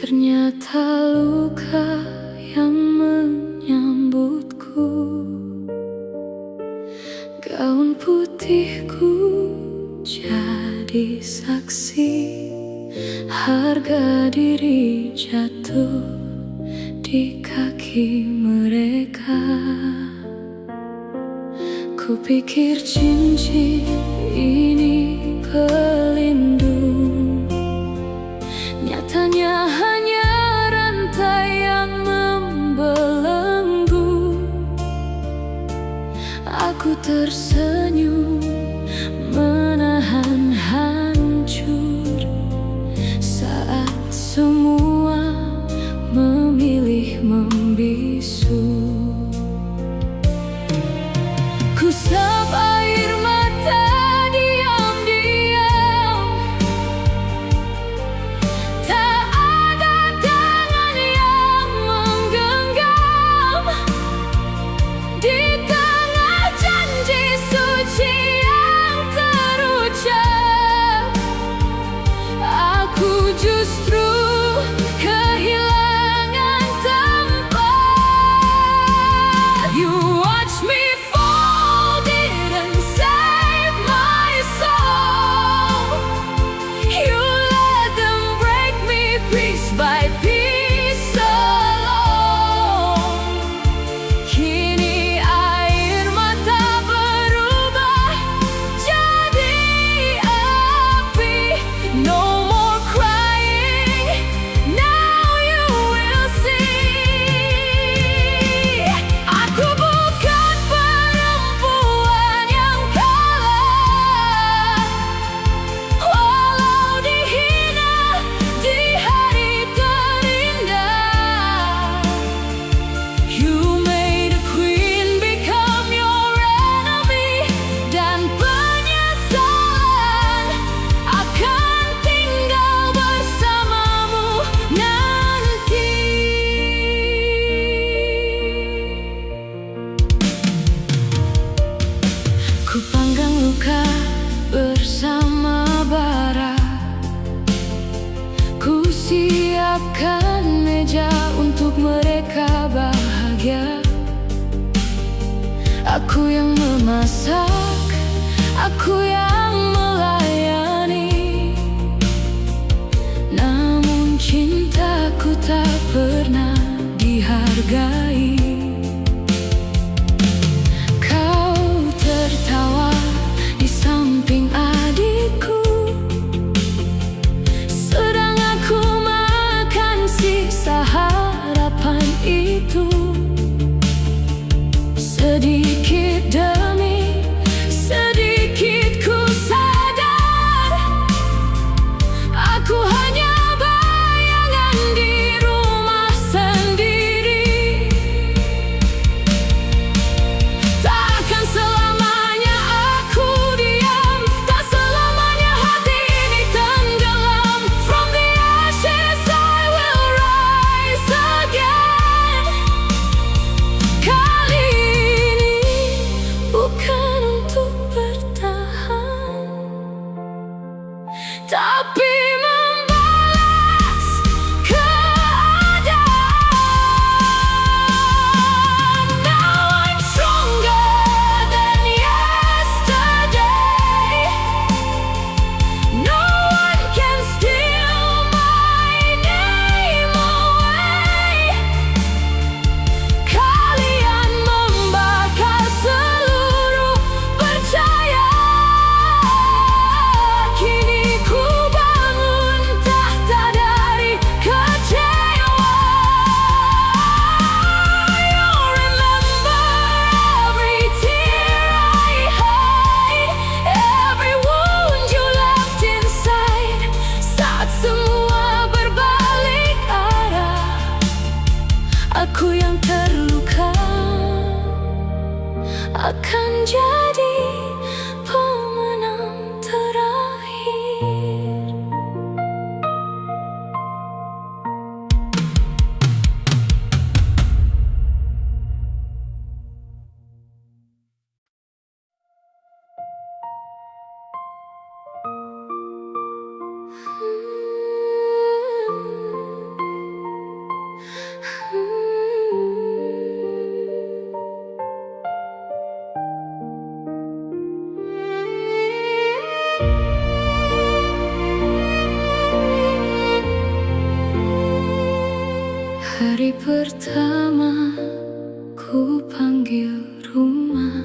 Ternyata luka yang menyambutku, gaun putihku jadi saksi. Harga diri jatuh di kaki mereka. Kupikir cincin ini pelindung, nyatanya hanya rantai yang membelenggu. Aku tersenyum menahan hancur saat semua memilih membisu. Kusap air mata diam-diam, tak ada tangan yang menggenggam. Di tengah janji suci yang terucap, aku justru kehilangan tempat. You watch me fall, didn't save my soul. You let them break me piece by piece alone. Kini air mata berubah jadi api. No more crying, now you will see. Aku bukan perempuan yang kalah, walau dihina di hari terindah. You made a queen become your enemy, dan penyesalan akan tinggal bersamamu nanti. Ku panggang luka bersama bara, ku siapkan meja untuk mereka bahagia. Aku yang memasak, aku yang melayani, namun cintaku tak pernah dihargai. Kau tertawa di samping adikku, sedang aku makan sisa harapan itu. Sedikit demi sedikit ku sadar, aku hanya bayangan di rumah sendiri. Takkan selamanya aku diam, tak selamanya hati ini tenggelam. From the ashes I will rise again. Kali ini bukan untuk bertahan, tapi membalas keadaan. Now I'm stronger than yesterday. No one can steal my name away. Kalian membakar seluruh percaya. Kini ku bangun tahta dari kecewa. You remember every tear I hide, every wound you left inside. Saat semua berbalik arah, aku yang terluka akan jadi pemenang terakhir. pertama ku panggil rumah,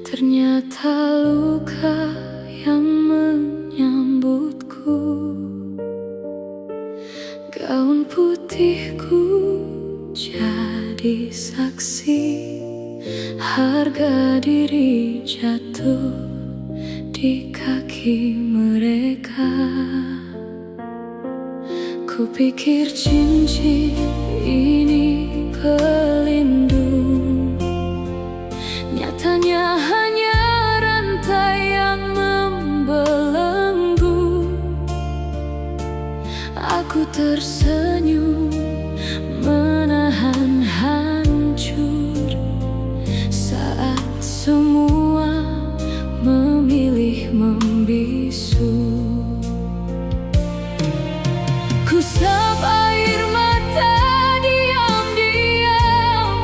ternyata luka yang menyambutku. Gaun putihku jadi saksi, harga diri jatuh di kaki mereka. Kupikir cincin ini pelindung, nyatanya hanya rantai yang membelenggu. Aku tersenyum menahan hancur saat semua memilih membisu. Kusap air mata diam-diam,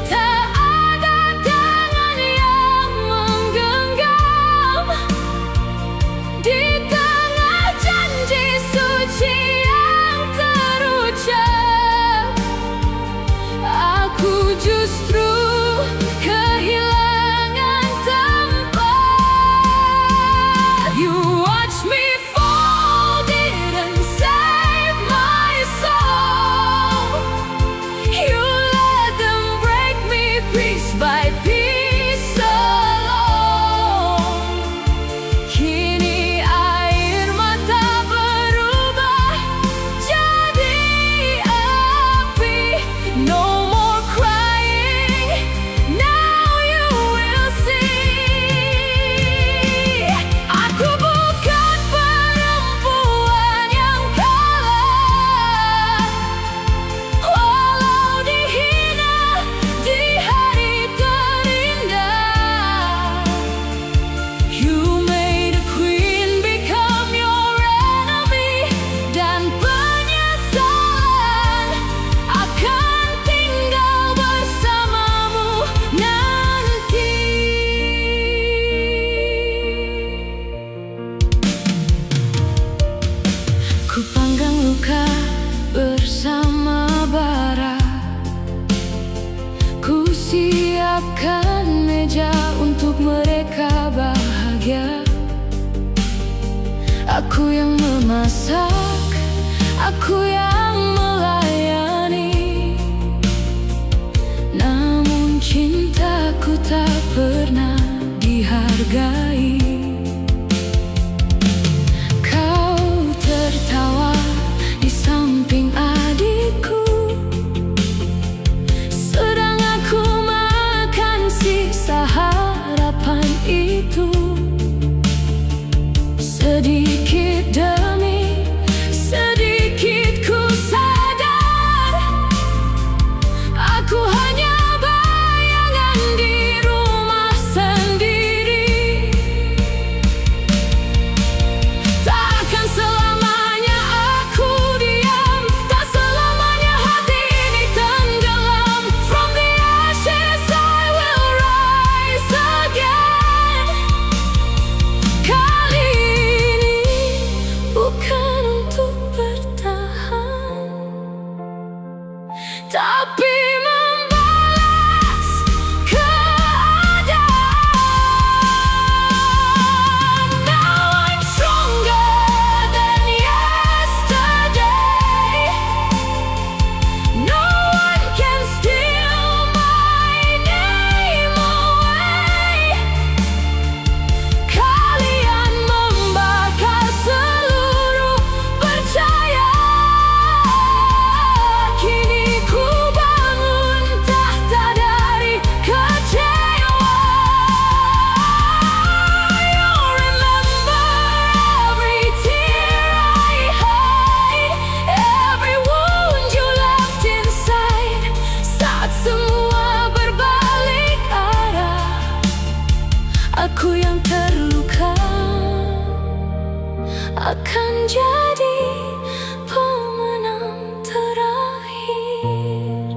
tak ada tangan yang menggenggam. Di tengah janji suci yang terucap, aku justru kehilangan tempat. You watch me fall, didn't save my soul. You let them break me piece by piece alone. Kini air mata berubah jadi api. No more crying, now you will see. Aku bukan perempuan yang kalah, walau dihina di hari terindah. You made a queen become your enemy, dan penyesalan akan tinggal bersamamu nanti. Ku panggang luka bersama bara, ku siapkan meja untuk mereka bahagia. Aku yang memasak, aku yang melayani, namun cintaku tak pernah dihargai. Kau tertawa di samping adikku, sedang aku makan sisa harapan itu. Sedikit demi sedikit ku sadar, aku hanya bayangan di rumah sendiri. Takkan selamanya aku diam, tak selamanya hati ini tenggelam. From the ashes I will rise again. Kali ini bukan untuk bertahan, tapi membalas keadaan. Now I'm stronger than yesterday. No one can steal my name away. Kalian membakar seluruh percaya. Kini ku bangun tahta dari kecewa. You remember every tear I hide, every wound you left inside. Saat semua berbalik arah, aku yang terluka akan jadi pemenang terakhir.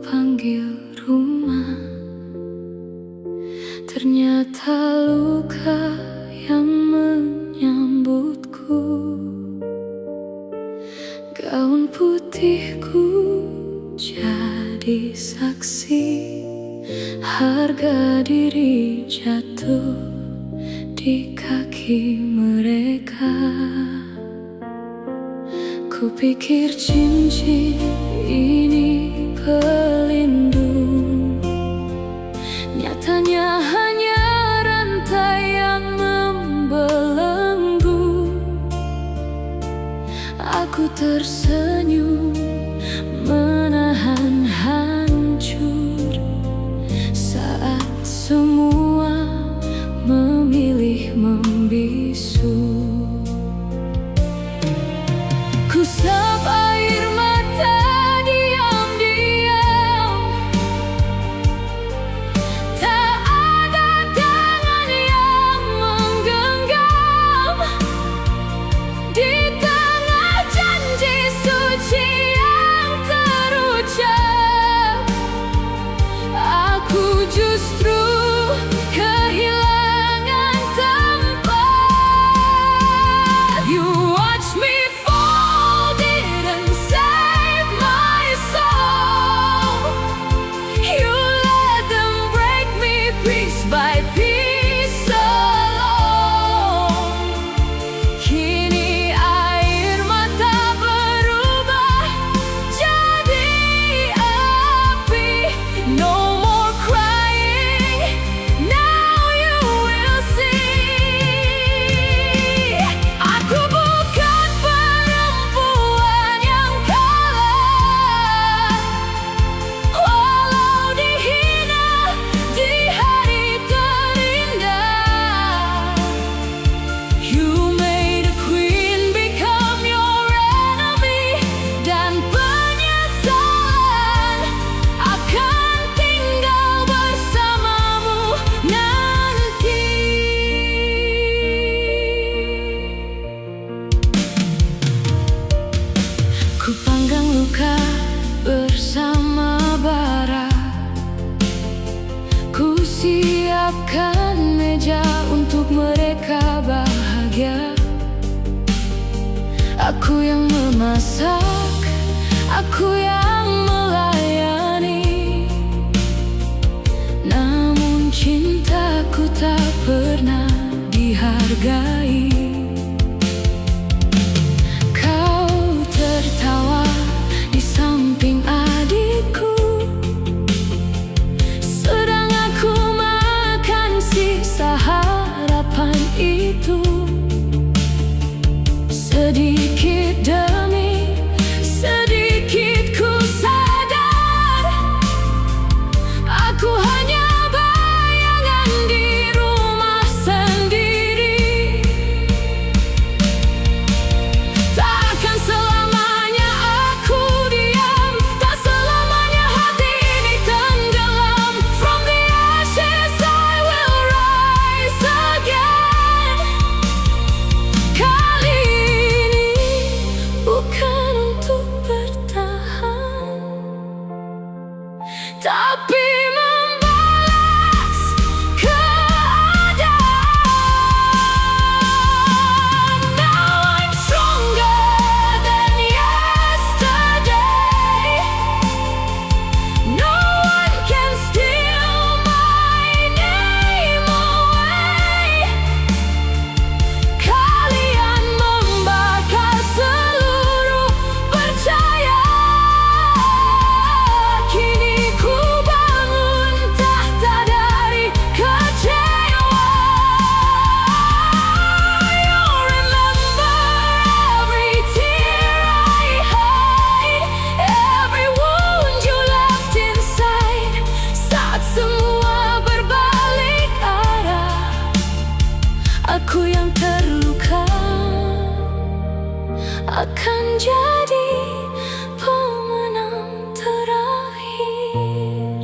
panggil rumah, ternyata luka yang menyambutku. Gaun putihku jadi saksi, harga diri jatuh di kaki mereka. Kupikir cincin ini pelindung, nyatanya hanya rantai yang membelenggu. Aku tersenyum menahan hancur saat semua memilih membisu. Kusap air mata diam-diam, tak ada tangan yang menggenggam. Di tengah janji suci yang terucap, aku justru kehilangan tempat. You watch me fall, didn't save my soul. You let them break me piece by piece alone. Kini air mata berubah jadi api. No more crying, now you will see. Aku bukan perempuan yang kalah, walau dihina di hari terindah. You made a queen become your enemy, dan penyesalan akan tinggal bersamamu nanti. Ku panggang luka bersama bara, ku siapkan meja untuk mereka bahagia. Aku yang memasak, aku yang melayani, namun cintaku tak pernah dihargai. Kau tertawa di samping adikku, sedang aku makan sisa harapan itu. Sedikit demi sedikit ku sadar, aku hanya bayangan di rumah sendiri. Takkan selamanya aku diam, tak selamanya hati ini tenggelam. From the ashes I will rise again. Kali ini bukan untuk bertahan, tapi membalas keadaan. Now I'm stronger than yesterday. No one can steal my name away. Kalian membakar seluruh percaya. Kini ku bangun tahta dari kecewa. You remember every tear I hide, every wound you left inside. Saat semua berbalik arah, aku yang terluka akan jadi pemenang terakhir.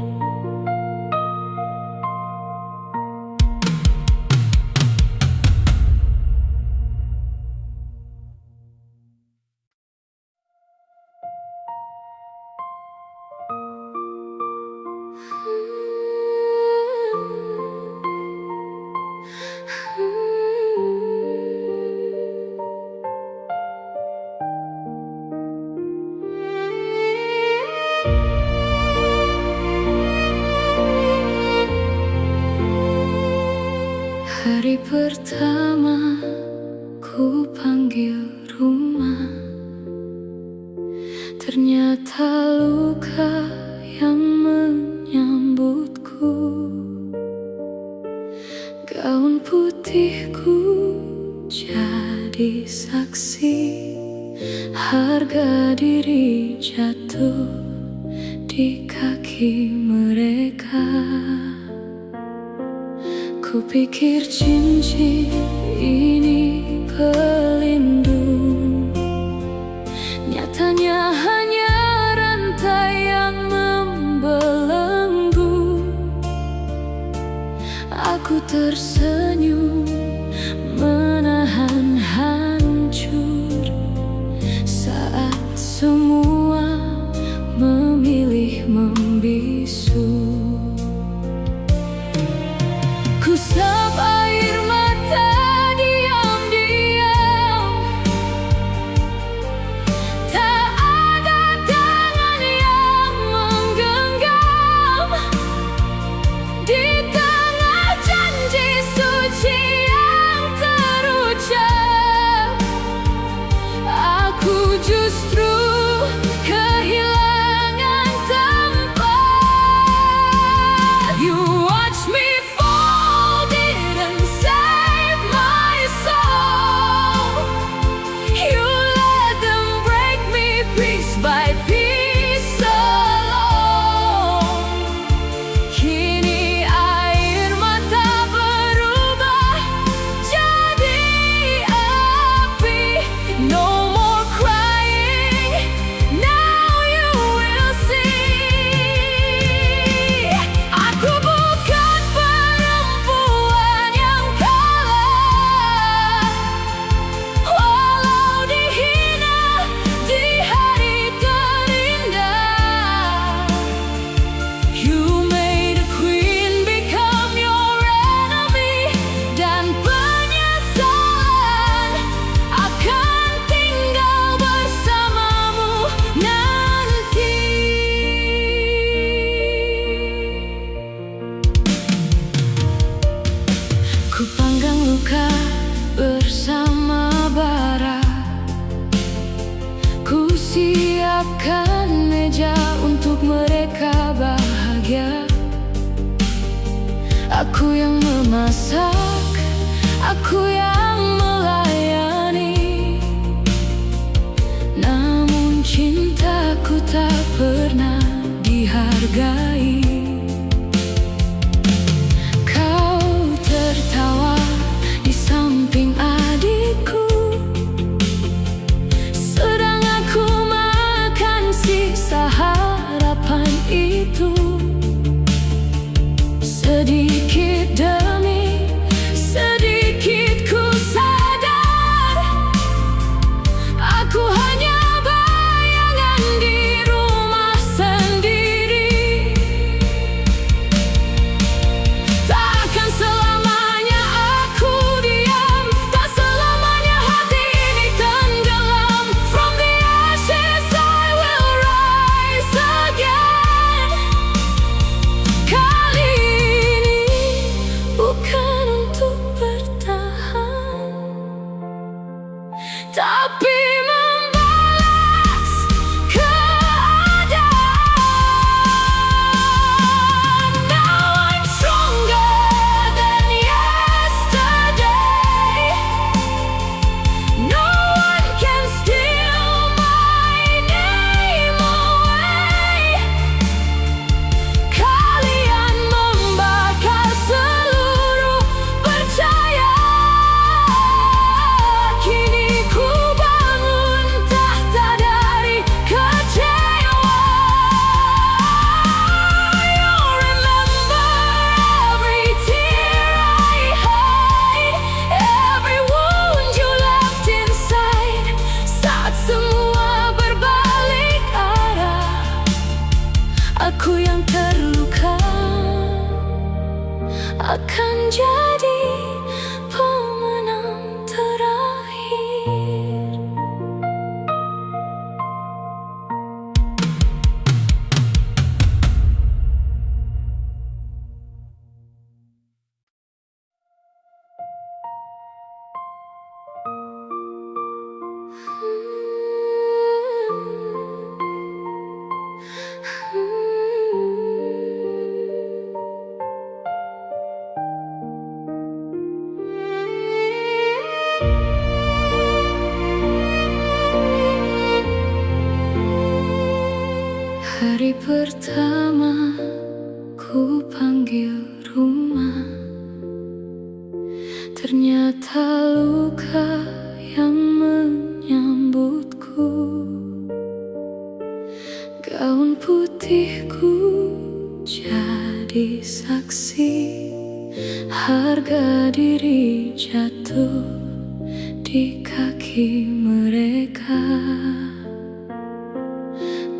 Hari pertama ku panggil rumah, ternyata luka yang menyambutku. Gaun putihku jadi saksi, harga diri jatuh di kaki mereka. Kupikir cincin ini pelindung, nyatanya hanya rantai yang membelenggu. Aku tersenyum menahan hancur saat semua memilih membisu. Kusap air mata diam-diam, tak ada tangan yang menggenggam. Di tengah janji suci yang terucap, aku justru kehilangan tempat. You watch me ku panggang luka bersama bara, ku siapkan meja untuk mereka bahagia. Aku yang memasak, aku yang melayani, namun cintaku tak pernah dihargai. Tertawa di samping adikku, sedang aku makan sisa harapan itu. Sedikit demi sedikit ku sadar, aku hanya bayangan di rumah sendiri. Takkan selamanya aku diam, tak selamanya hati ini tenggelam. From the ashes I will rise again. Kali ini bukan untuk bertahan, tapi membalas keadaan. Now I'm stronger than yesterday. No one can steal my name away. Kalian membakar seluruh percaya. Kini ku bangun tahta dari kecewa. You remember every tear I hide, every wound you left inside. Saat semua berbalik arah, aku yang terluka. akan jadi pemenang terakhir. Hari pertama ku panggil rumah, ternyata luka yang menyambutku. Gaun putihku jadi saksi, harga diri jatuh di kaki mereka.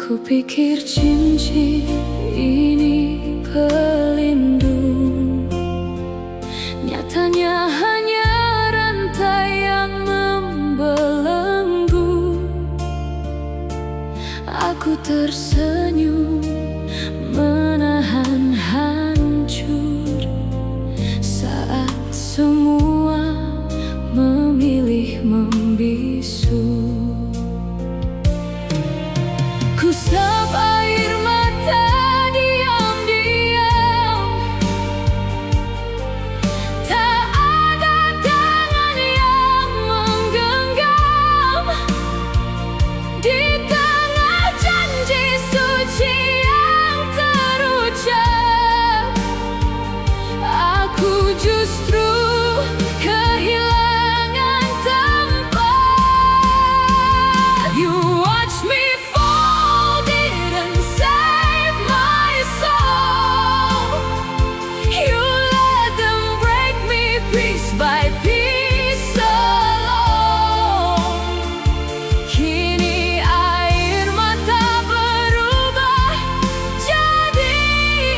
Kupikir cincin ini pelindung, nyatanya hanya rantai yang membelenggu. Aku tersenyum menahan hancur saat semua memilih membisu. Kusap air mata diam-diam, tak ada tangan yang menggenggam. Di tengah janji suci yang terucap, aku justru kehilangan tempat. You watch me fall, didn't save my soul. You let them break me piece by piece alone. Kini air mata berubah jadi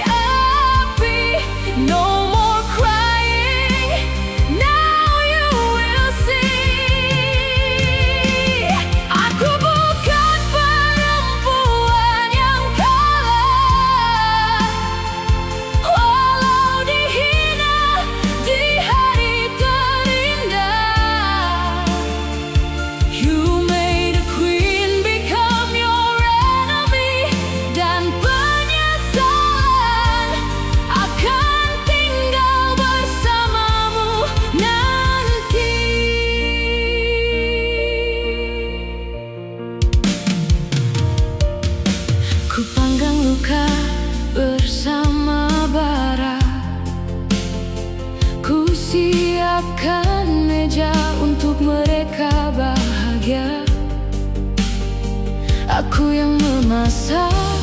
api. No more crying, now you will see. Aku bukan perempuan yang kalah, walau dihina di hari terindah. You made a queen become your enemy, dan penyesalan akan tinggal bersamamu nanti. Ku panggang luka bersama bara, ku siapkan meja untuk mereka bahagia. Aku yang memasak,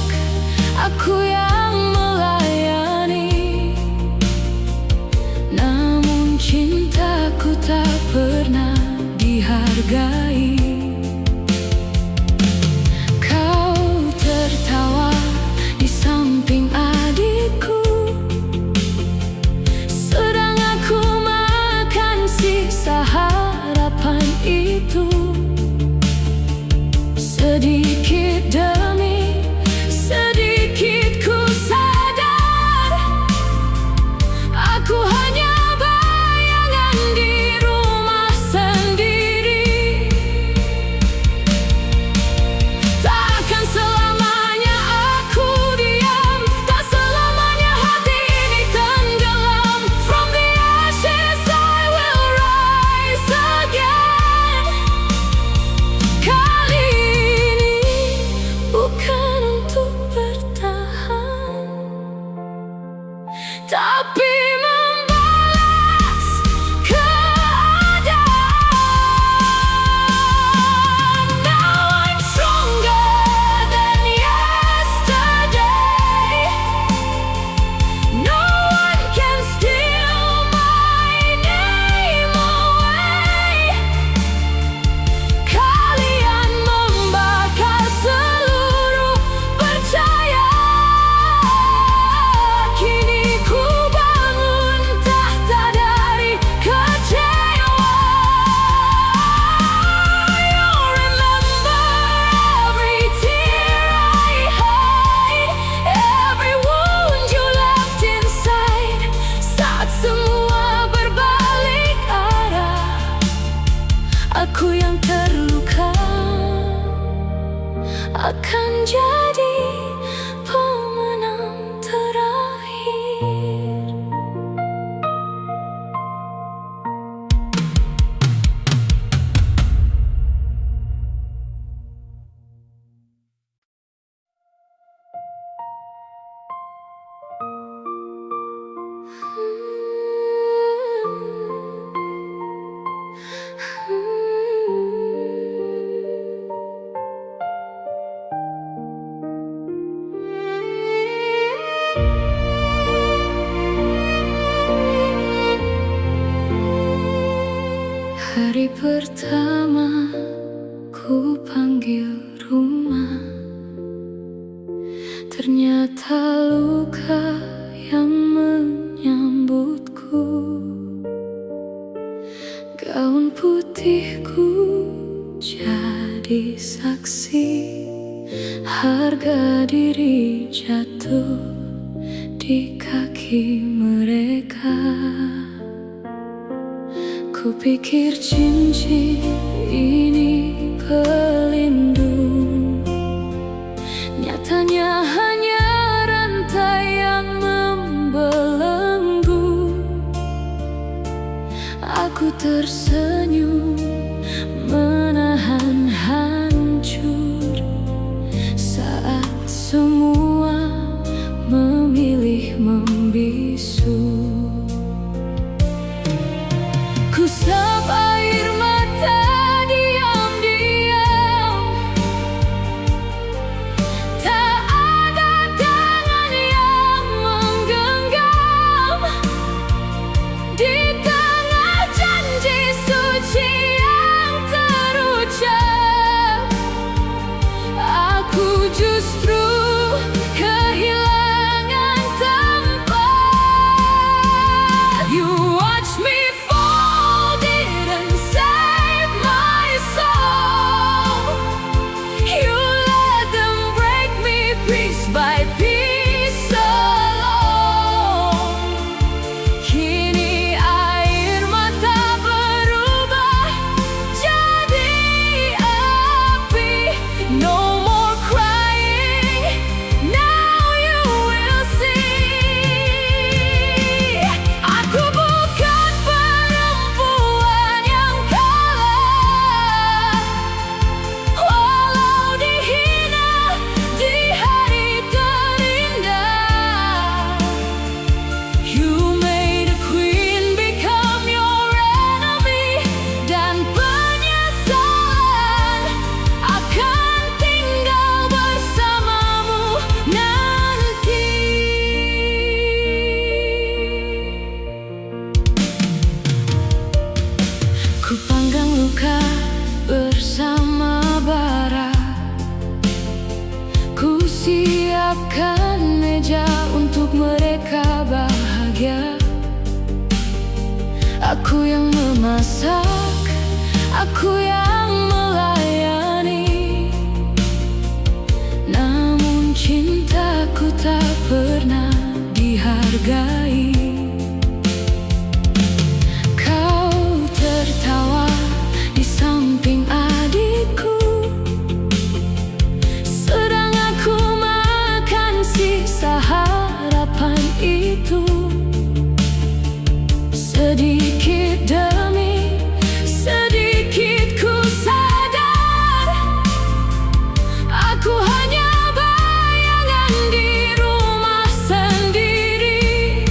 aku yang melayani, namun cintaku tak pernah dihargai. Kau tertawa di samping adikku, sedang aku makan sisa harapan itu. Sedikit demi sedikit ku sadar, aku hanya bayangan di rumah sendiri. Takkan selamanya aku diam, tak selamanya hati ini tenggelam. From the ashes I will rise again. Kali ini bukan untuk bertahan, tapi membalas keadaan. Now I'm stronger than yesterday. No one can steal my name away. Kalian membakar seluruh percaya. Kini ku bawa akan jadi pemenang terakhir. Hari pertama ku panggil rumah, ternyata luka yang menyambutku. Gaun putihku jadi saksi, harga diri jatuh di kaki mereka. Kupikir cincin ini pelindung, nyatanya hanya rantai yang membelenggu. Aku tersenyum menahan hancur saat semua memilih membisu. Kusap air mata diam-diam, tak ada tangan yang menggenggam. Di tengah janji suci yang terucap, aku justru kehilangan tempat. You watch me fall, didn't save my soul. You let them break me piece by piece alone. Kini air mata berubah jadi api. No more crying, now you will see. Aku bukan perempuan yang kalah, walau dihina di hari terindah. You made a queen become your enemy, dan penyesalan akan tinggal bersamamu nanti. Ku panggang luka bersama bara, ku siapkan meja untuk mereka bahagia. Aku yang memasak, aku yang melayani, namun cintaku tak pernah dihargai. Kau tertawa di samping adikku, sedang aku makan sisa harapan itu. Sedikit demi sedikit ku sadar, aku hanya bayangan di rumah sendiri.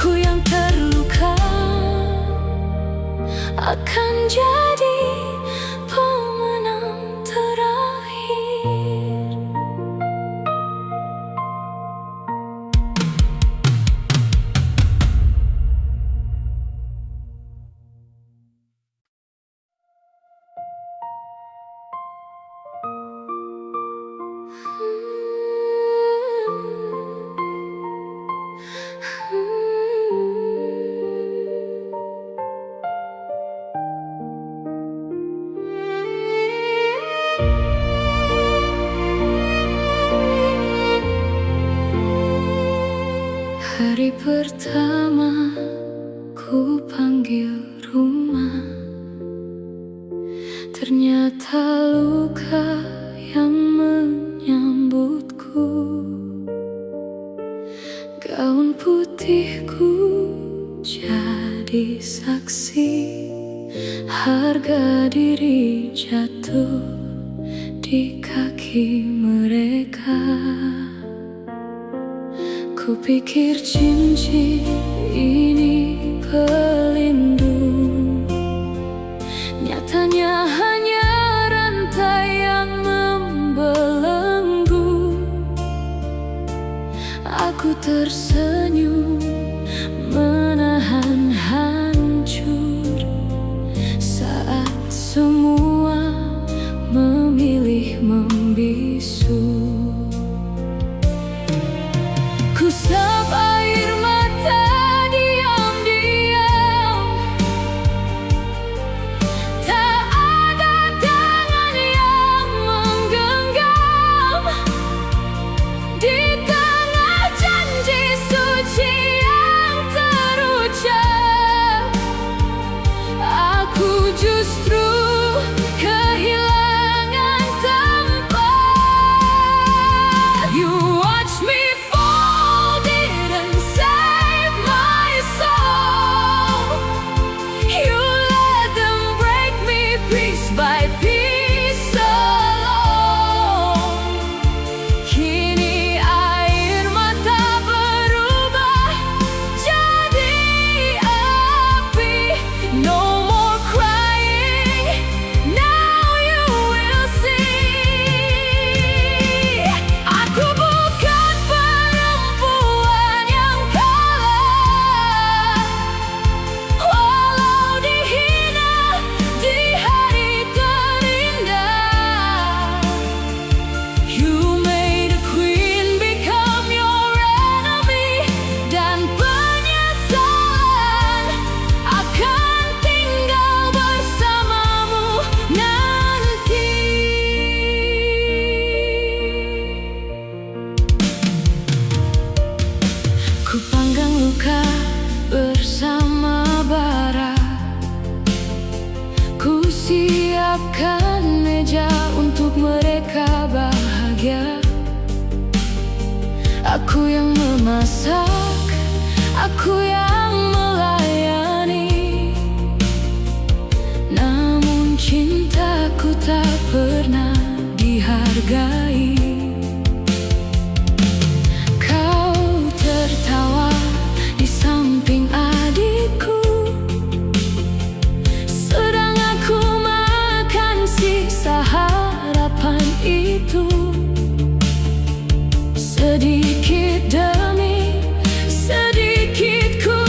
Aku yang terluka akan jadi pemenang terakhir. Hari pertama ku panggil rumah, ternyata luka yang menyambutku. Gaun putihku jadi saksi, harga diri jatuh di kaki mereka. Kupikir cincin ini pelindung, nyatanya hanya rantai yang membelenggu. Aku tersenyum menahan hancur saat semua memilih membisu. Kusap air mata diam-diam, tak ada tangan yang menggenggam. Di tengah janji suci yang terucap, aku justru kehilangan tempat. You watch me by piece alone. Kini air mata berubah jadi api. No more crying, now you will see. Aku bukan perempuan yang kalah, walau dihina di hari terindah. You made a queen become your enemy, dan penyesalan akan tinggal bersamamu nanti. Ku panggang luka bersama bara, ku siapkan meja untuk mereka bahagia. Aku yang memasak, aku yang melayani, namun cintaku tak pernah dihargai. Kau tertawa di samping adikku, sedang aku makan sisa harapan itu. Sedikit demi sedikit ku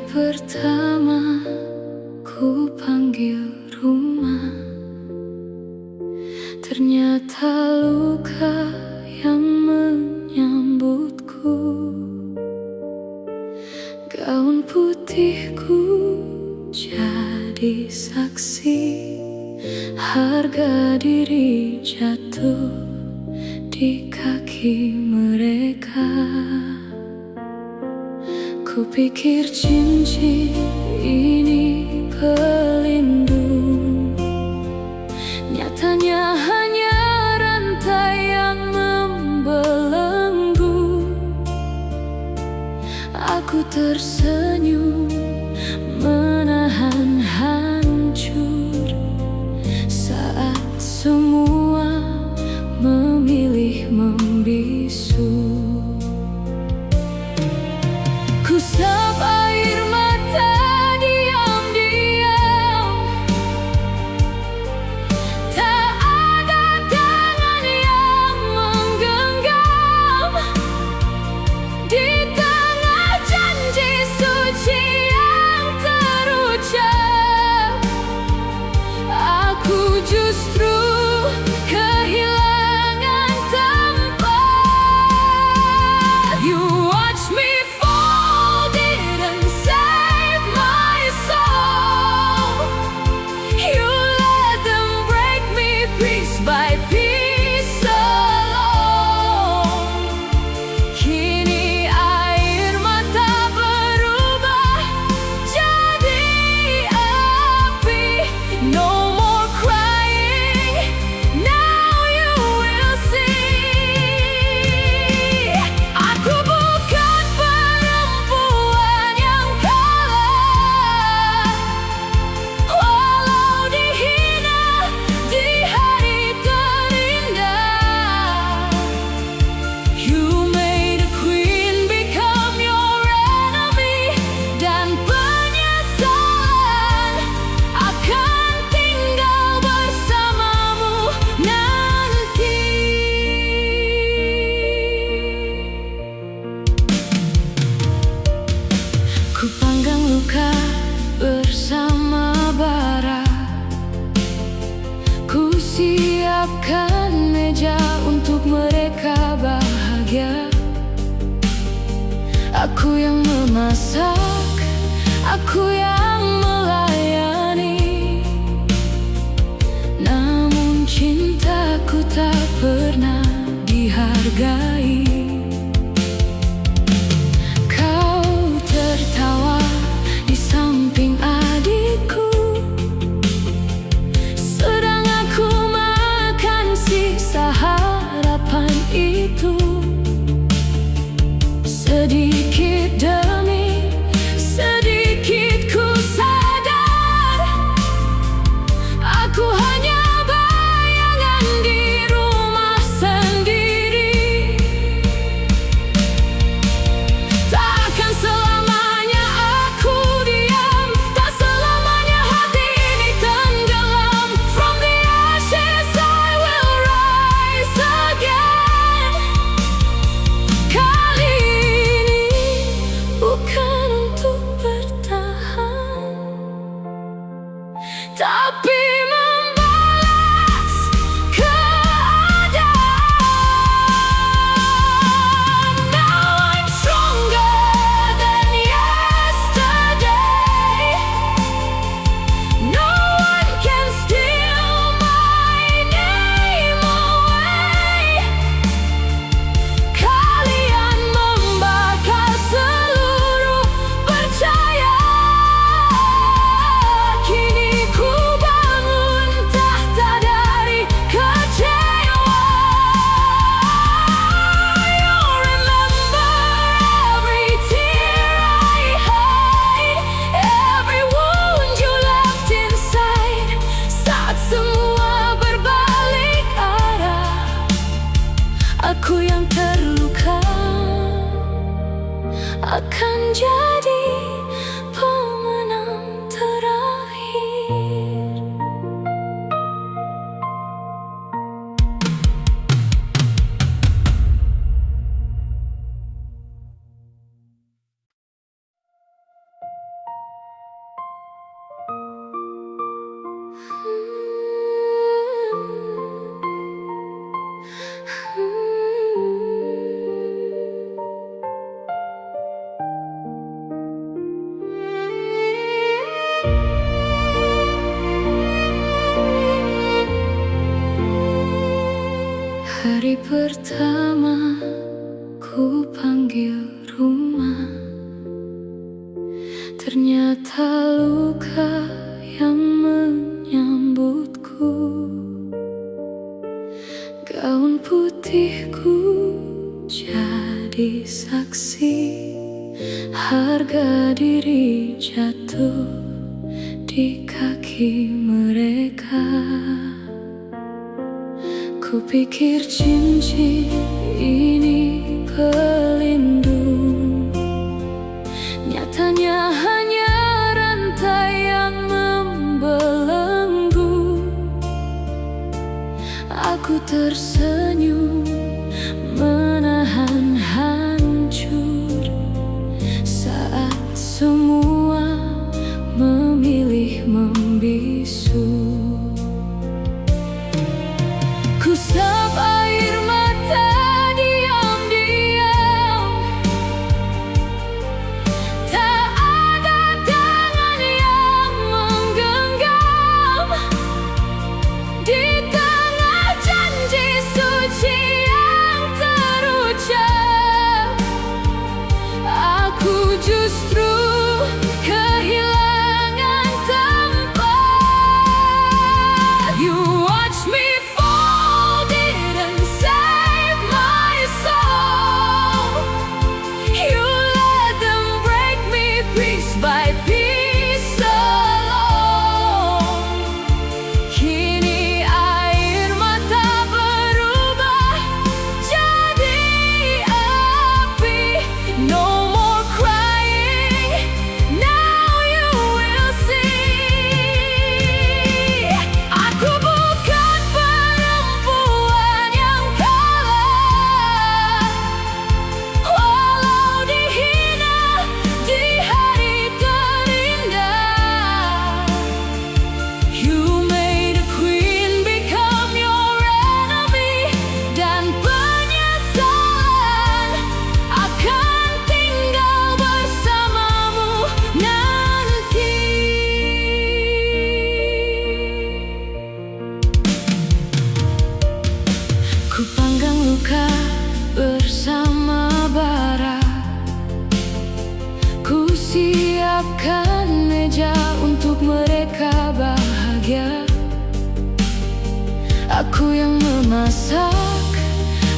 pertama ku panggil rumah, ternyata luka yang menyambutku. Gaun putihku jadi saksi, harga diri jatuh di kaki mereka. Kupikir cincin ini pelindung, nyatanya hanya rantai yang membelenggu. Aku tersenyum menahan hancur saat semua memilih membisu. Kusap air mata diam-diam, tak ada tangan yang menggenggam. Di tengah janji suci yang terucap, aku justru kehilangan tempat. You watch me fall, didn't save my soul. You let them break me piece by piece alone. Kini air mata berubah jadi api. No more crying, now you will see. Aku bukan perempuan yang kalah, walau dihina di hari terindah. You made a queen become your enemy, dan penyesalan akan tinggal bersamamu nanti. Ku panggang luka bersama bara, ku siapkan meja untuk mereka bahagia. Aku yang memasak, aku yang melayani, namun cintaku tak pernah dihargai. Kau tertawa di samping adikku, sedang aku makan sisa harapan itu. Sedikit demi sedikit ku sadar, aku hanya bayangan di rumah sendiri. Takkan selamanya aku diam, tak selamanya hati ini tenggelam. From the ashes I will rise again. Kali ini bukan untuk bertahan, tapi membalas keadaan. Now I'm stronger than yesterday. No one can steal my name away. Kalian membakar seluruh percaya. Kini ku bangun tahta dari kecewa. You remember every tear I hide, every wound you left inside. Saat semua berbalik arah, aku yang terluka akan jadi pemenang terakhir. Hari pertama ku panggil rumah, ternyata luka yang menyambutku. Gaun putihku jadi saksi, harga diri jatuh di kaki mereka. Kupikir cincin ini pelindung, nyatanya hanya rantai yang membelenggu. Aku tersenyum menahan hancur saat semua memilih membisu. Kusap air mata diam-diam, tak ada tangan yang menggenggam. Di tengah janji suci yang terucap, aku justru kehilangan tempat. You watch me by piece alone. Kini air mata berubah jadi api. No more crying, now you will see. Aku bukan perempuan yang kalah, walau dihina di hari terindah. You made a queen become your enemy, dan penyesalan akan tinggal bersamamu nanti. Ku panggang luka bersama bara, ku siapkan meja untuk mereka bahagia. Aku yang memasak,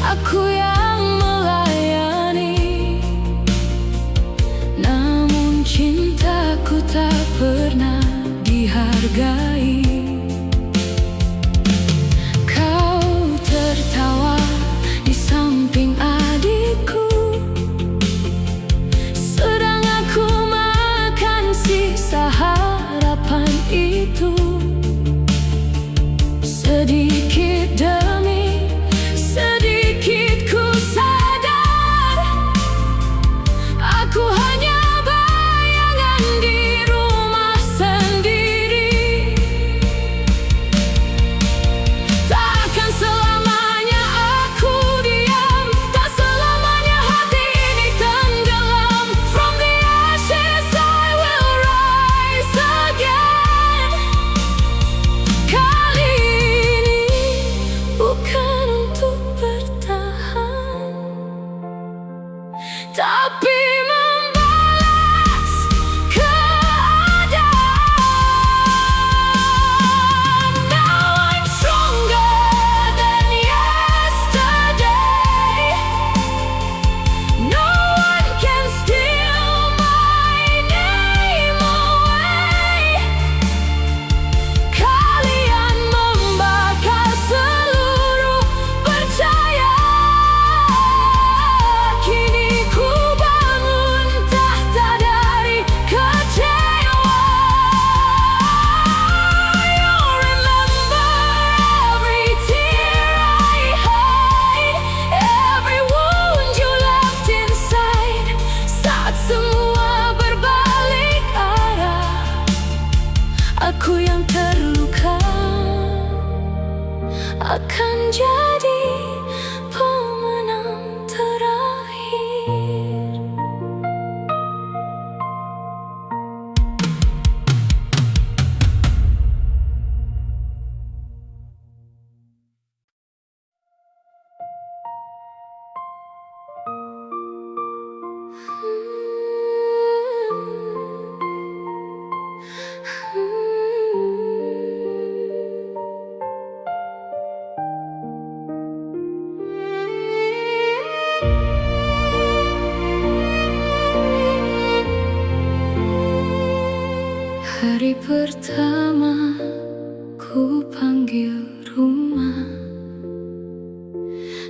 aku yang melayani, namun cintaku tak pernah dihargai. Kau tertawa di samping adikku, sedang aku makan sisa harapan itu. Sedikit demi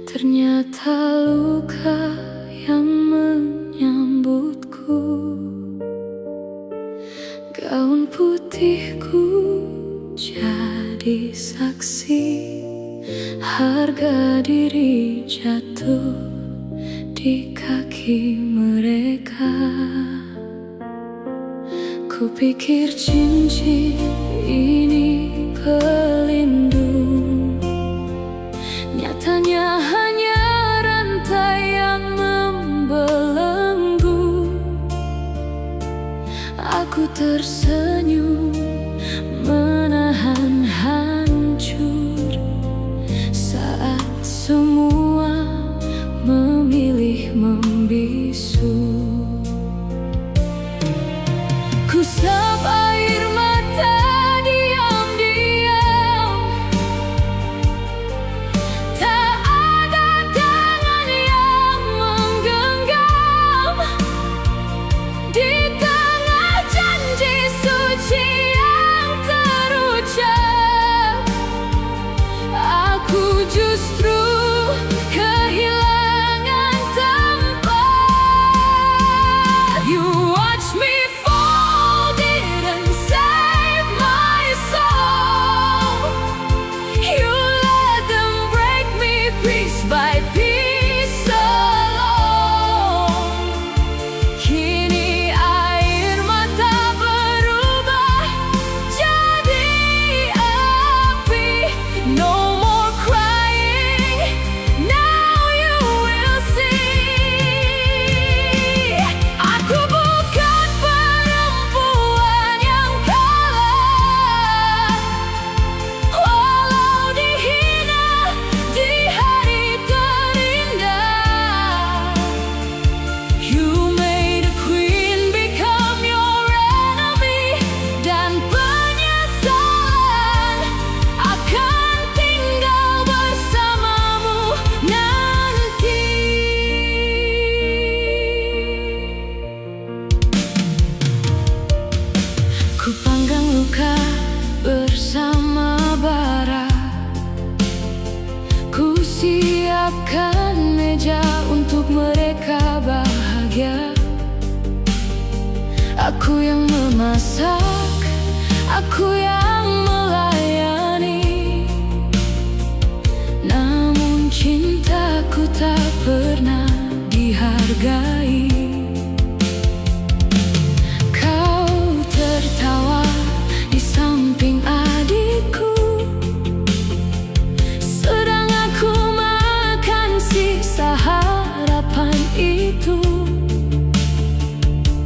Ternyata luka yang menyambutku. Gaun putihku jadi saksi, harga diri jatuh di kaki mereka. Kupikir cincin ini pelindung, nyatanya hanya rantai yang membelenggu. Aku tersenyum menahan hancur saat semua memilih membisu. Kusap air mata diam-diam, tak ada tangan yang menggenggam. Di tengah janji suci yang terucap, aku justru kehilangan tempat. You watch me fall, didn't save my soul. You let them break me piece by piece alone. Kini air mata berubah jadi api. No more crying, now you will see. Aku bukan perempuan yang kalah, walau dihina di hari terindah. You made a queen become your enemy, dan penyesalan akan tinggal bersamamu nanti. Ku panggang luka bersama bara, ku siapkan meja untuk mereka bahagia. Aku yang memasak, aku yang melayani, namun cintaku tak pernah dihargai. Kau tertawa di samping adikku, sedang aku makan sisa harapan itu.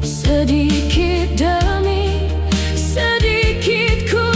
Sedikit demi sedikit ku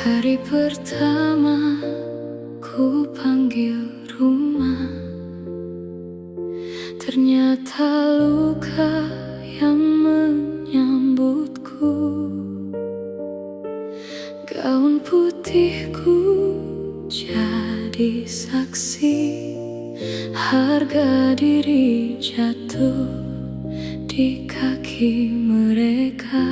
Hari pertama ku panggil rumah, ternyata luka yang menyambutku. Gaun putihku jadi saksi, harga diri jatuh di kaki mereka.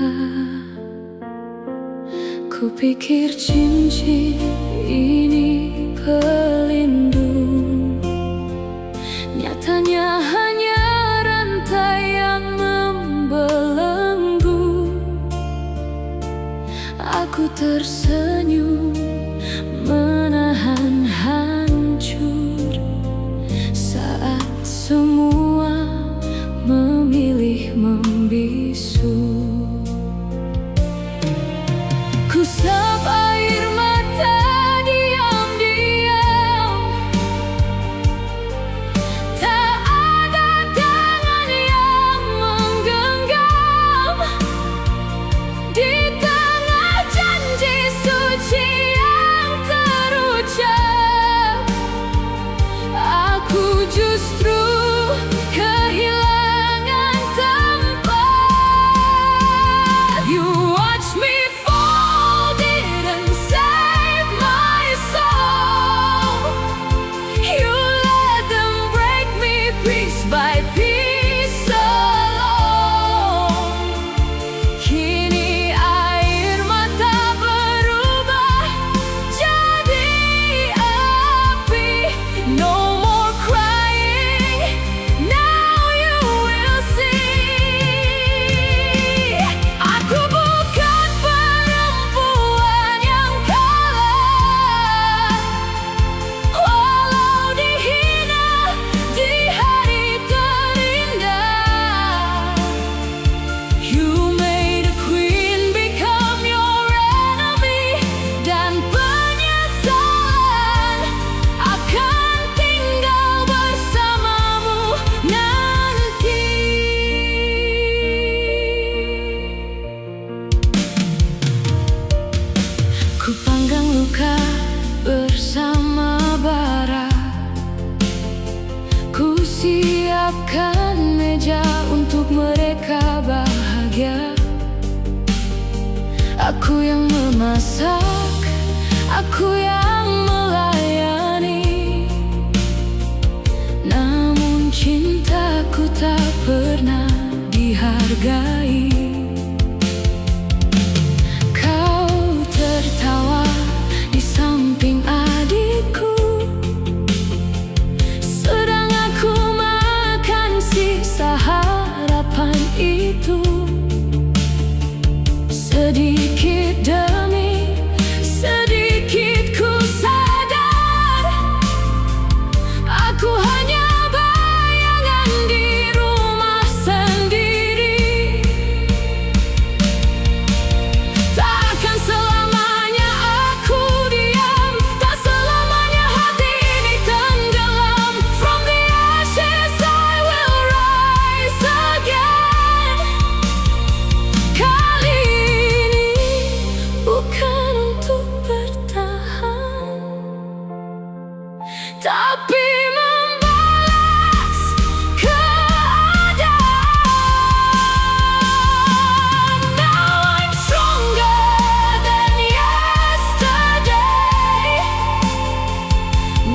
Kupikir cincin ini pelindung, nyatanya hanya rantai yang membelenggu. Aku tersenyum menahan hancur saat semua memilih membisu. Kusap air mata diam-diam, tak ada tangan yang menggenggam. Di tengah janji suci yang terucap, aku justru kehilangan tempat. You watch me fall, didn't save my soul. You let them break me piece by piece alone. Kini air mata berubah jadi api. No more crying, now you will see. Aku bukan perempuan yang kalah, walau dihina di hari terindah. You made a queen become your enemy, dan penyesalan akan tinggal bersamamu nanti. Ku panggang luka bersama bara, ku siapkan meja untuk mereka bahagia. Aku yang memasak, aku yang melayani, namun cintaku tak pernah dihargai. Kau tertawa di samping adikku, sedang aku makan sisa harapan itu. Sedikit demi sedikit ku sadar, aku hanya bayangan di rumah sendiri. Takkan selamanya aku diam, tak selamanya hati ini tenggelam. From the ashes I will rise again. Kali ini bukan untuk bertahan, tapi membalas keadaan. Now I'm stronger than yesterday.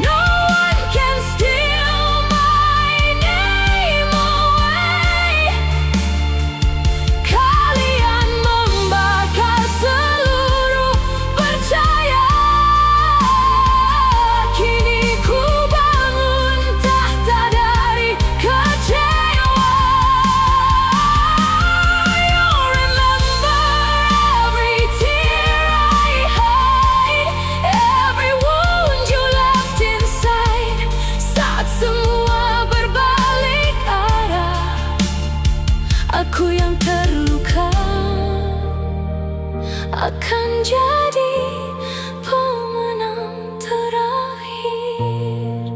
No one can steal my name away. Kalian membakar seluruh percaya. Kini ku bangun tahta dari kecewa. You remember every tear I hide, every wound you left inside. Saat semua berbalik arah, aku yang terluka akan jadi pemenang terakhir.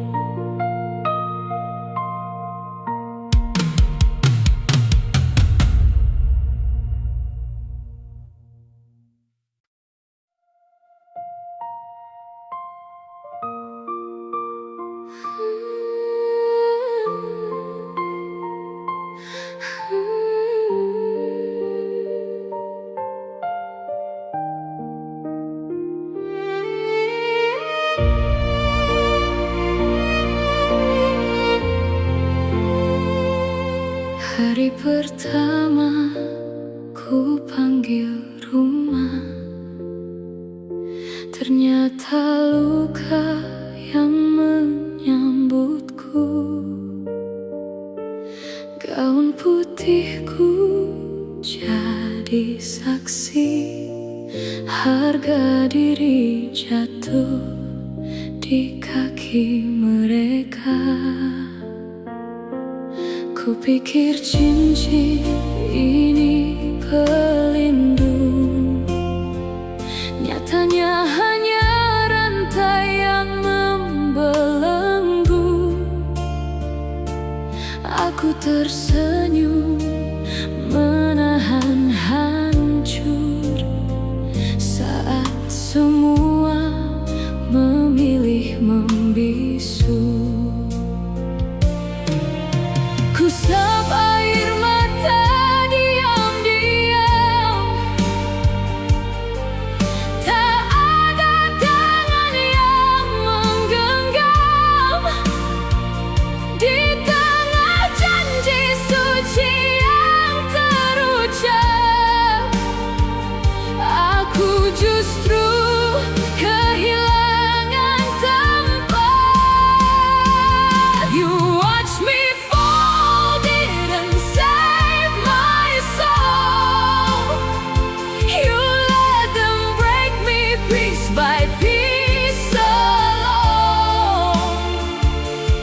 Hari pertama ku panggil rumah, ternyata luka yang menyambutku. Gaun putihku jadi saksi, harga diri jatuh di kaki mereka. Kupikir cincin ini pelindung, nyatanya hanya rantai yang membelenggu. Aku tersenyum menahan hancur saat semua memilih membisu. Kusap air mata diam-diam, tak ada tangan yang menggenggam. Di tengah janji suci yang terucap, aku justru kehilangan tempat. You watch me fall, didn't save my soul. You let them break me piece by piece alone.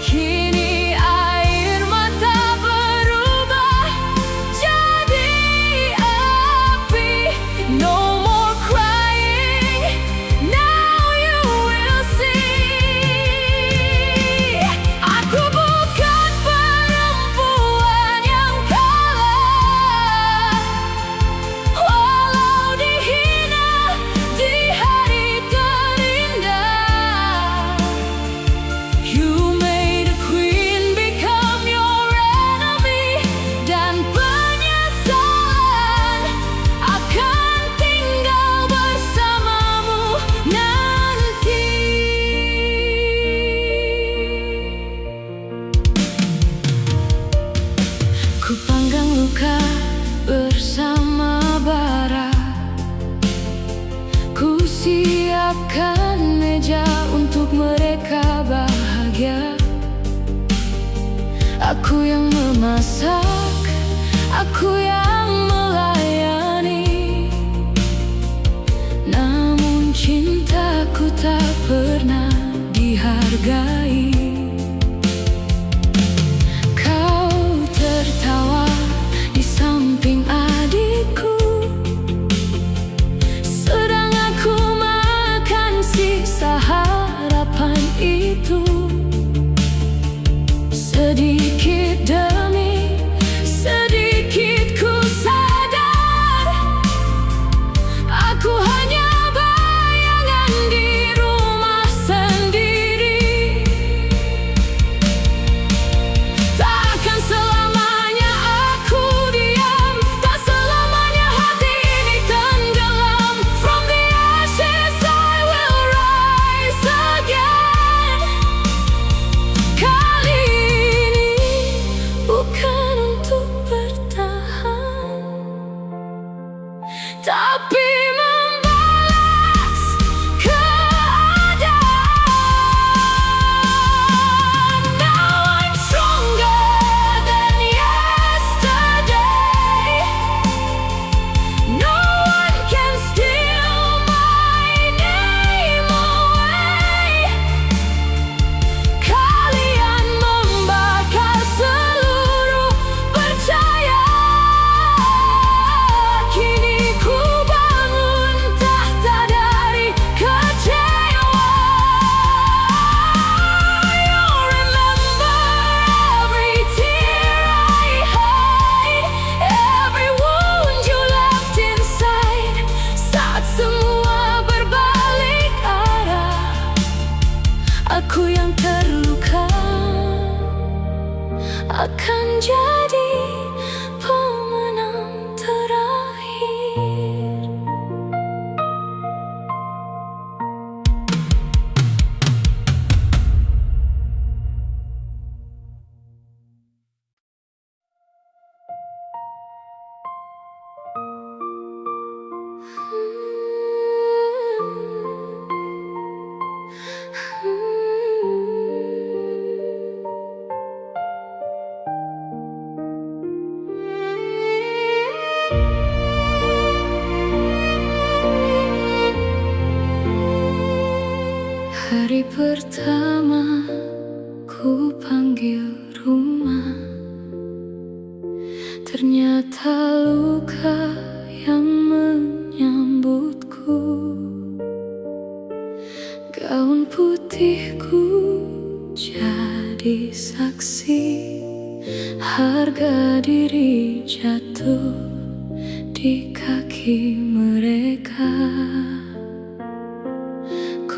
Kini air mata berubah jadi api. No more crying, now you will see. Aku bukan perempuan yang kalah, walau dihina di hari terindah. You made a queen become your enemy, dan penyesalan akan tinggal bersamamu nanti. Ku panggang luka bersama bara, ku siapkan meja untuk mereka bahagia. Aku yang memasak, aku yang melayani, namun cintaku tak pernah dihargai. Kau tertawa di samping adikku, sedang aku makan sisa harapan itu. Sedikit demi sedikit ku sadar, aku hanya bayangan di rumah sendiri. Takkan selamanya aku diam, tak selamanya hati ini tenggelam. From the ashes I will rise again. Kali ini bukan untuk bertahan, tapi membalas keadaan. Now I'm stronger than yesterday. No one can steal my name away. Kalian membakar seluruh percaya. Kini ku bangun tahta dari kecewa. You remember every tear I hide, every wound you left inside. Saat semua berbalik arah, aku yang terluka akan jadi pemenang terakhir. Hari pertama ku panggil rumah, ternyata luka yang menyambutku. Gaun putihku jadi saksi, harga diri jatuh di kaki mereka.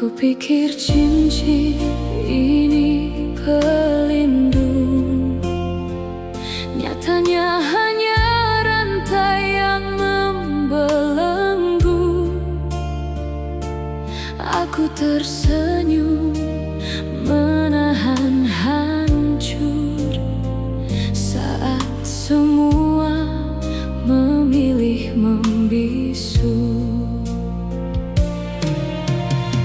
Kupikir cincin ini pelindung, nyatanya hanya rantai yang membelenggu. Aku tersenyum menahan hancur saat semua memilih membisu.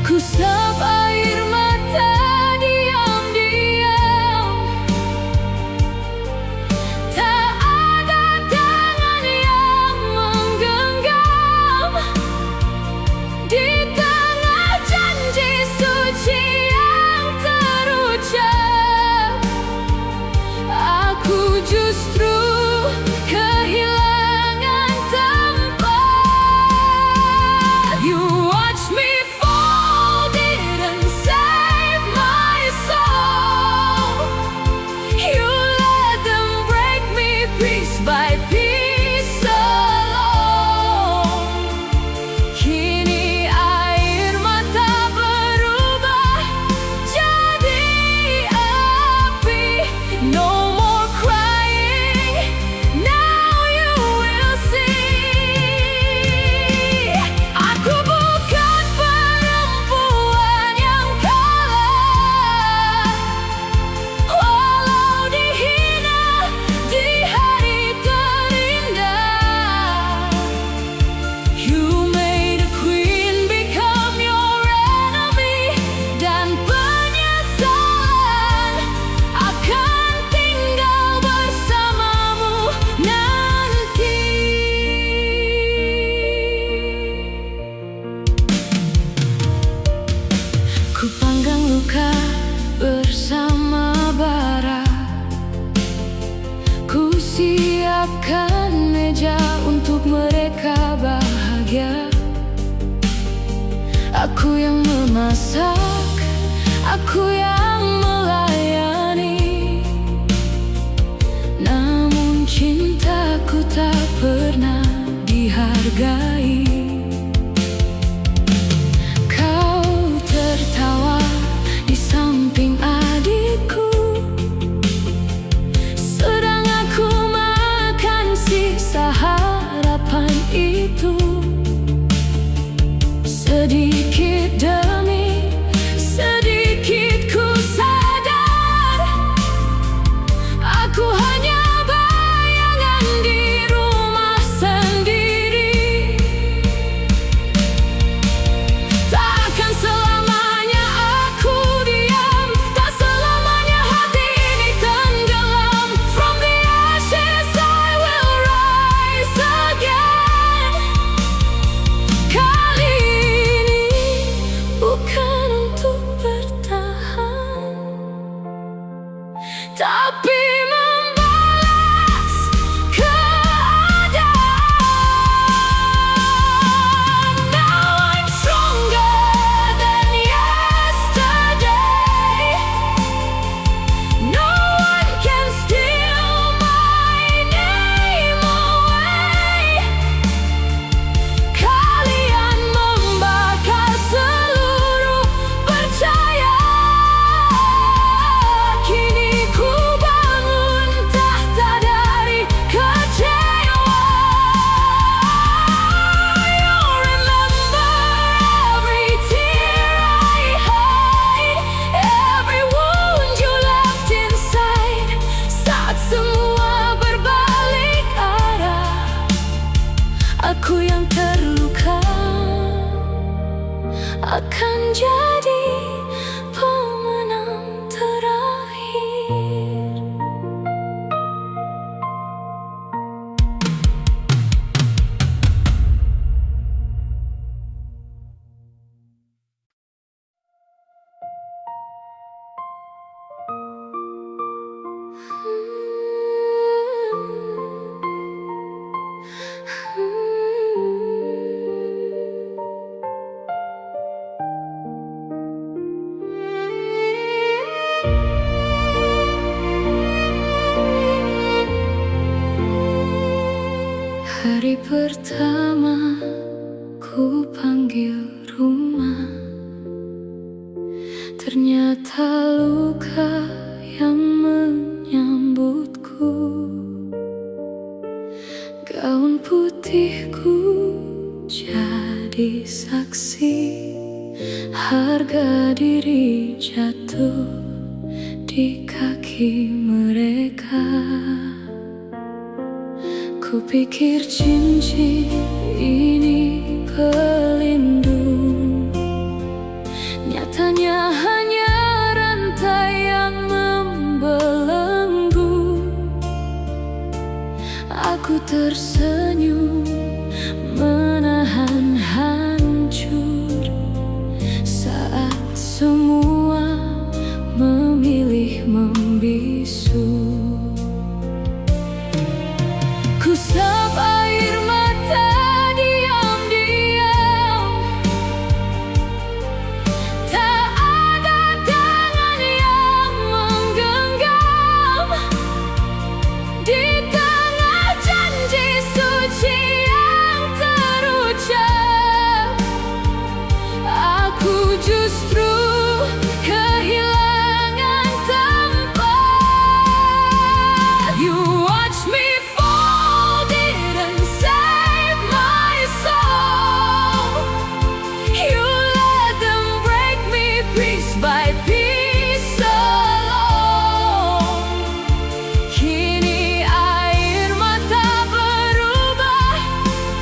Kusap air mata diam-diam, tak ada tangan yang menggenggam. Di tengah janji suci yang terucap, aku justru kehilangan tempat. You watch me fall, didn't save my soul. You let them break me piece by piece alone. Kini air mata berubah jadi api. No more crying, now you will see. Aku bukan perempuan yang kalah, walau dihina di hari terindah. You made a queen become your enemy, dan penyesalan akan tinggal bersamamu nanti. Ku panggang luka bersama bara, ku siapkan meja untuk mereka bahagia. Aku yang memasak, aku yang melayani, namun cintaku tak pernah dihargai. Kau tertawa di samping adikku, sedang aku makan sisa harapan itu. Sedikit demi sedikit ku sadar, aku hanya bayangan di rumah sendiri. Takkan selamanya aku diam, tak selamanya hati ini tenggelam. From the ashes I will rise again. Kali ini bukan untuk bertahan, tapi membalas keadaan. Now I'm stronger than yesterday. No one can steal my name away. Kalian membakar seluruh percaya. Kini ku bangun tahta dari kecewa. You remember every tear I hide, every wound you left inside. Saat semua berbalik arah, aku yang terluka akan jadi pemenang terakhir. rumah. Ternyata luka yang menyambutku, gaun putihku jadi saksi. Harga diri jatuh di kaki mereka. Kupikir cincin ini pelindung, nyatanya hanya rantai yang membelenggu. Aku tersenyum menahan hancur saat semua memilih membisu. Kusap air mata diam-diam, tak ada tangan yang menggenggam. Di tengah janji suci yang terucap, aku justru kehilangan tempat. You watch me fall, didn't save my soul. You let them break me piece by piece alone. Kini air mata berubah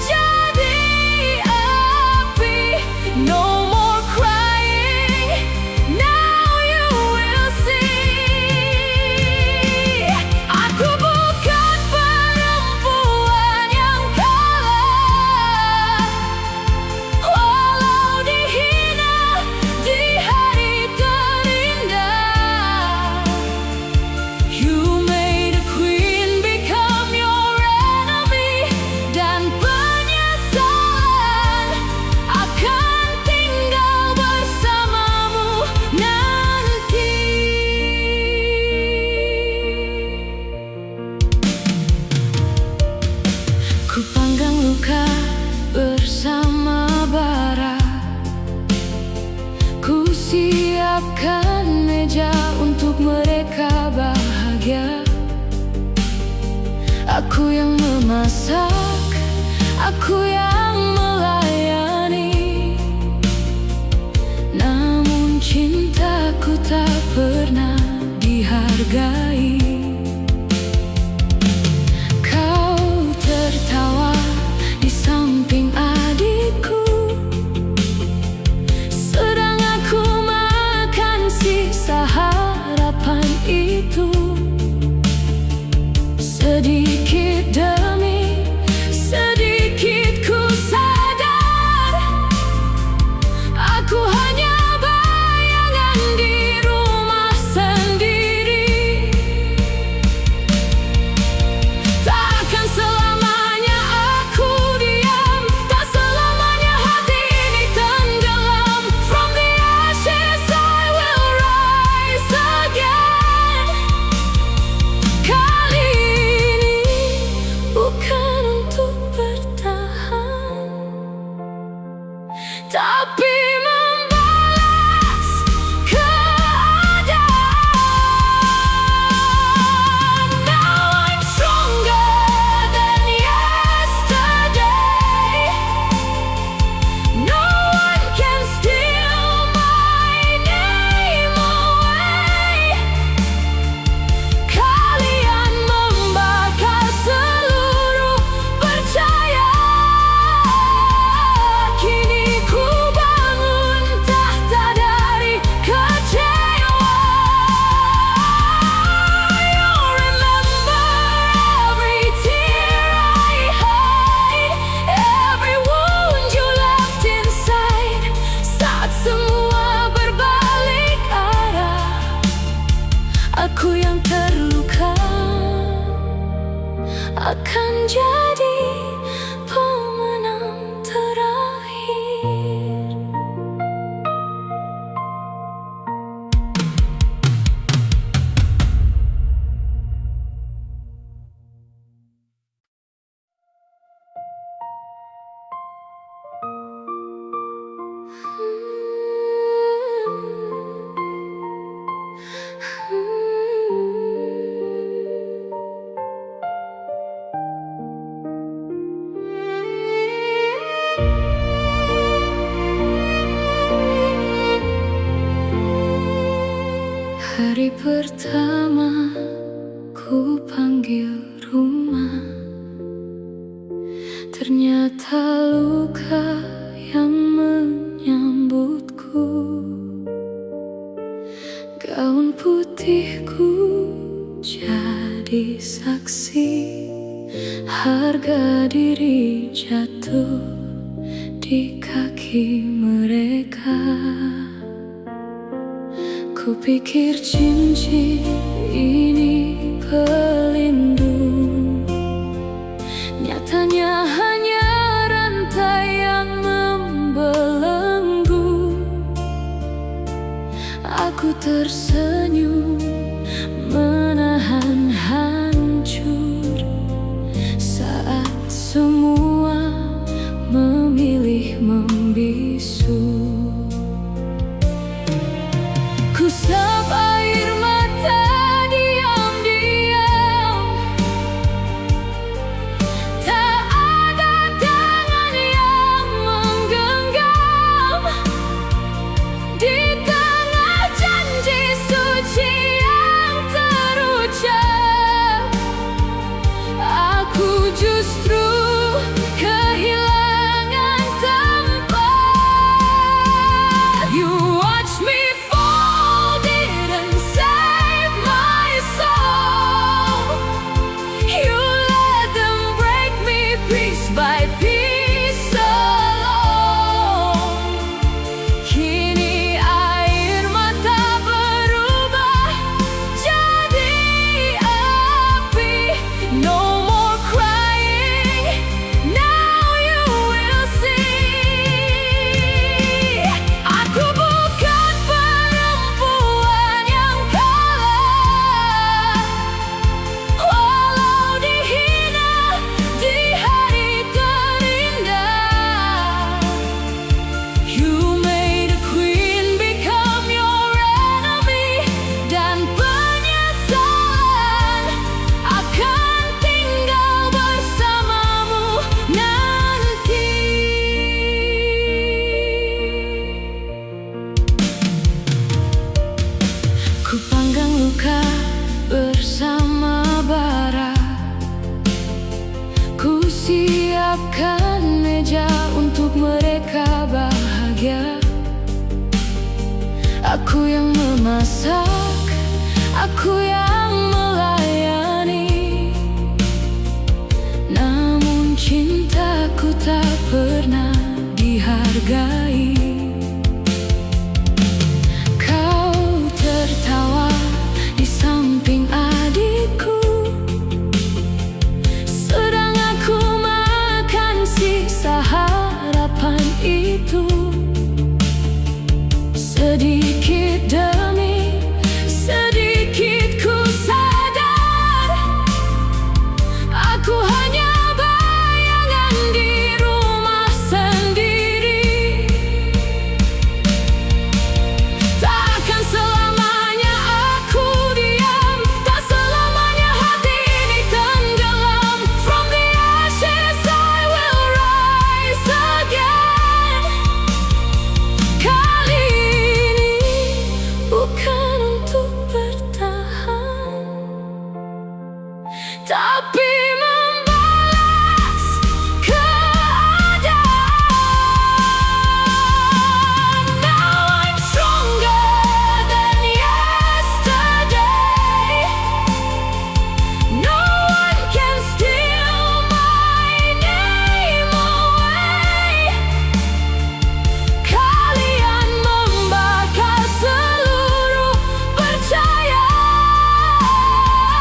jadi api. No more crying, now you will see. Aku bukan perempuan yang kalah, walau dihina di hari terindah. You made a queen become your enemy, dan penyesalan akan tinggal bersamamu nanti. Ku panggang luka bersama bara, ku siapkan meja untuk mereka bahagia. Aku yang memasak, aku yang melayani, namun cintaku tak pernah dihargai. Kau tertawa di samping adikku, sedang aku makan sisa harapan itu. Sedikit demi sedikit ku sadar, aku hanya bayangan di rumah sendiri. Takkan selamanya aku diam, tak selamanya hati ini tenggelam. From the ashes I will rise again. Kali ini bukan untuk bertahan, tapi membalas keadaan. Now I'm stronger than yesterday. No one can steal my name away. Kalian membakar seluruh percaya. Kini ku bangun tahta dari kecewa. You remember every tear I hide, every wound you left inside. Saat semua berbalik arah, aku yang terluka akan jadi pemenang terakhir. Hari pertama ku panggil rumah, ternyata luka yang menyambutku. Gaun putihku jadi saksi, harga diri jatuh di kaki mereka. Kupikir cincin ini pelindung, nyatanya hanya rantai yang membelenggu. Aku tersenyum menahan hancur saat semua memilih membisu. Kusap air mata diam-diam, tak ada tangan yang menggenggam. Di tengah janji suci yang terucap, aku justru kehilangan tempat. You watch me fall, didn't save my soul. You let them break me piece by piece alone. Kini air mata berubah jadi api. No more crying, now you will see. Aku bukan perempuan yang kalah, walau dihina di hari terindah. You made a queen become your enemy, dan penyesalan akan tinggal bersamamu nanti. Ku panggang luka bersama bara, ku siapkan meja untuk mereka bahagia. Aku yang memasak, aku yang melayani, namun cintaku tak pernah dihargai. Kau tertawa di samping adikku, sedang aku makan sisa harapan itu. Sedikit